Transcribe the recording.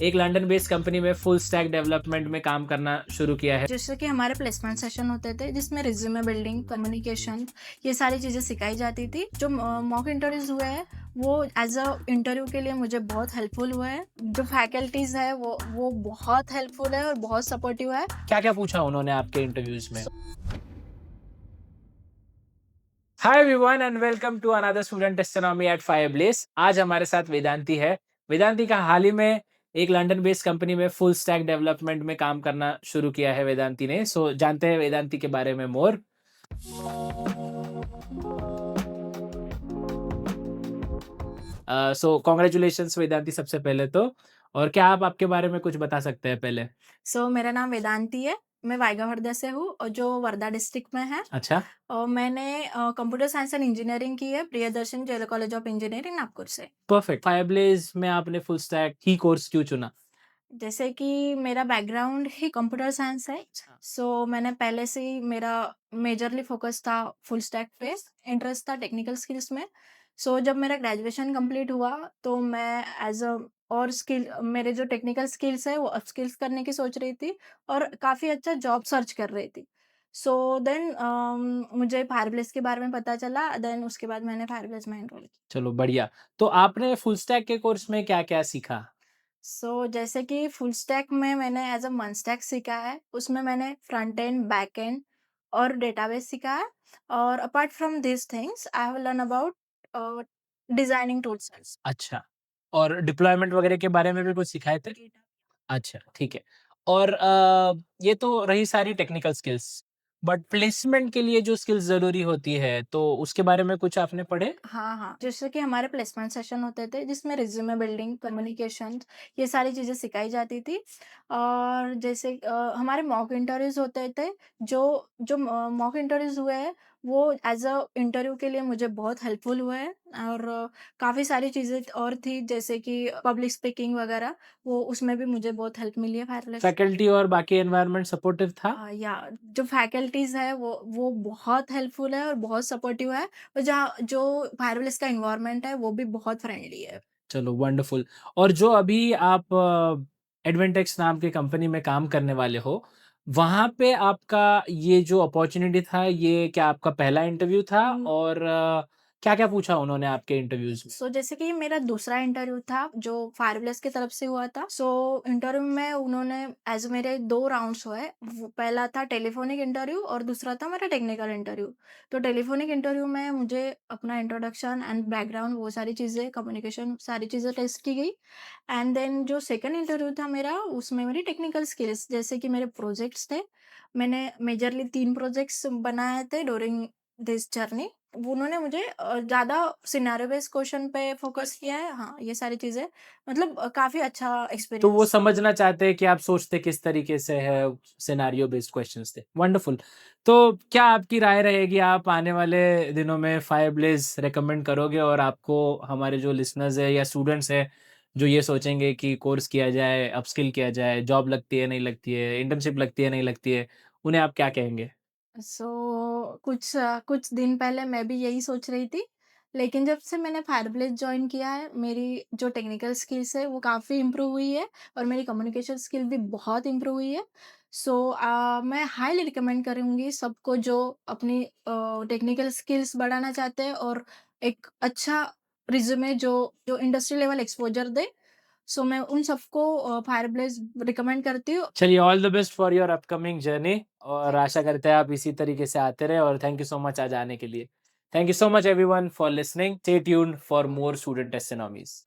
एक London based company में full stack development में काम करना शुरू किया है। जैसे कि हमारे प्लेसमेंट सेशन होते थे जिसमें रिज्यूमे बिल्डिंग, कम्युनिकेशन, ये सारी चीज़ें सिखाई जाती थी। जो मॉक इंटरव्यूज हुए हैं वो एज अ इंटरव्यू के लिए मुझे बहुत हेल्पफुल हुए हैं। जो फैकल्टीज है वो बहुत हेल्पफुल है और बहुत सपोर्टिव है। क्या-क्या पूछा उन्होंने आपके इंटरव्यूज में? Hi everyone and welcome to another student testimony at Fireblaze. आज हमारे साथ वेदांती है। वेदांती का हाल ही में एक लंदन बेस्ड कंपनी में फुल स्टैक डेवलपमेंट में काम करना शुरू किया है वेदांती ने। सो जानते हैं वेदांती के बारे में मोर। सो कांग्रेचुलेशंस वेदांती सबसे पहले तो। और क्या आप आपके बारे में कुछ बता सकते हैं पहले? मेरा नाम वेदांती है। मैं वाइगावर्दा से हूँ और जो वर्धा डिस्ट्रिक्ट में है। अच्छा, और मैंने कंप्यूटर साइंस एंड इंजीनियरिंग की है Priyadarshan JL college of engineering Nagpur से। परफेक्ट। फायरब्लेस में आपने फुल स्टैक ही कोर्स क्यों चुना? जैसे कि मेरा बैकग्राउंड ही कंप्यूटर साइंस है। अच्छा। मैंने पहले से ही मेरा मेजरली फोकस था फुल स्टैक पे। इंटरेस्ट था टेक्निकल स्किल्स में। जब मेरा ग्रेजुएशन कंप्लीट हुआ तो मैं एज अ और स्किल मेरे जो टेक्निकल स्किल्स है वो अपस्किल्स करने की सोच रही थी और काफ़ी अच्छा जॉब सर्च कर रही थी। देन मुझे फायरप्लेस के बारे में पता चला। देन उसके बाद मैंने फायरप्लेस में एनरोल किया। चलो बढ़िया। तो आपने फुल स्टैक के कोर्स में क्या-क्या सीखा? जैसे कि फुल स्टैक में मैंने एज़ अ मन स्टैक सीखा है, उसमें मैंने फ्रंट एंड, बैक एंड और डेटाबेस सीखा है। और apart from these things I have learn about a, designing tools also. अच्छा। और डिप्लॉयमेंट वगैरह के बारे में भी कुछ सिखाए थे? अच्छा, ठीक है। और ये तो रही सारी टेक्निकल स्किल्स, बट प्लेसमेंट के लिए जो स्किल्स ज़रूरी होती है, तो उसके बारे में कुछ आपने पढ़े? हाँ, हाँ। जैसे कि हमारे प्लेसमेंट सेशन होते थे जिसमें रिज्यूमे बिल्डिंग, कम्युनिकेशन, ये सारी चीज़ें सिखाई जाती थी। और जैसे हमारे मॉक इंटरव्यूज़ होते थे। जो मॉक इंटरव्यूज़ हुए हैं वो एज़ अ इंटरव्यू के लिए मुझे बहुत हेल्पफुल हुए हैं। और काफ़ी सारी चीज़ें और थी जैसे कि पब्लिक स्पीकिंग वगैरह, वो उसमें भी मुझे बहुत हेल्प मिली है फायरलेस। फैकल्टी और बाकी एनवायरनमेंट सपोर्टिव था? या जो फैकल्टीज़ है वो बहुत हेल्पफुल है और बहुत सपोर्टिव है। और जहाँ जो फायरलेस का एनवायरनमेंट है वो भी बहुत फ्रेंडली है। चलो वंडरफुल। और जो अभी आप एडवेंटेक्स नाम की कंपनी में काम करने वाले हो, वहाँ पे आपका ये जो अपॉर्च्युनिटी था, ये क्या आपका पहला इंटरव्यू था? हुँ। और क्या-क्या पूछा उन्होंने आपके इंटरव्यूज़ में? जैसे कि ये मेरा दूसरा इंटरव्यू था जो फायरलेस की तरफ से हुआ था। इंटरव्यू में उन्होंने एज़ मेरे 2 राउंड्स हुए। वो पहला था टेलीफ़ोनिक इंटरव्यू और दूसरा था मेरा टेक्निकल इंटरव्यू। तो टेलीफ़ोनिक इंटरव्यू में मुझे अपना इंट्रोडक्शन एंड बैकग्राउंड वो सारी चीज़ें, कम्युनिकेशन सारी चीज़ें टेस्ट की गई। एंड देन जो सेकंड इंटरव्यू था मेरा, उसमें मेरी टेक्निकल स्किल्स जैसे कि मेरे प्रोजेक्ट्स थे। मैंने मेजरली 3 प्रोजेक्ट्स बनाए थे ड्यूरिंग दिस जर्नी। उन्होंने मुझे ज़्यादा सिनेरियो बेस्ड क्वेश्चन पे फ़ोकस किया है। हाँ, ये सारी चीज़ें मतलब काफ़ी अच्छा तो वो एक्सपीरियंस। समझना चाहते हैं कि आप सोचते किस तरीके से है, सिनेरियो बेस्ड क्वेश्चंस थे। वंडरफुल। तो क्या आपकी राय रहेगी, आप आने वाले दिनों में फायरब्लेस रिकमेंड करोगे? और आपको हमारे जो लिसनर्स है या स्टूडेंट्स हैं, जो ये सोचेंगे कि कोर्स किया जाए, अपस्किल किया जाए, जॉब लगती है, नहीं लगती है, इंटर्नशिप लगती है, नहीं लगती है, उन्हें आप क्या कहेंगे? कुछ दिन पहले मैं भी यही सोच रही थी, लेकिन जब से मैंने फायरप्लेस जॉइन किया है, मेरी जो टेक्निकल स्किल्स है वो काफ़ी इम्प्रूव हुई है और मेरी कम्युनिकेशन स्किल भी बहुत इम्प्रूव हुई है। मैं हाईली रिकमेंड करूँगी सबको जो अपनी टेक्निकल स्किल्स बढ़ाना चाहते हैं और एक अच्छा रिज़्यूमे जो जो इंडस्ट्री लेवल एक्सपोज़र दे। मैं उन सबको फायरप्लेस रिकमेंड करती हूँ। चलिए, all the best for your upcoming journey. और थैंक आशा करते हैं आप इसी तरीके से आते रहें। और थैंक यू सो मच आज आने के लिए। Thank you so much everyone for listening. Stay tuned for more student टेस्टिनोमीज़।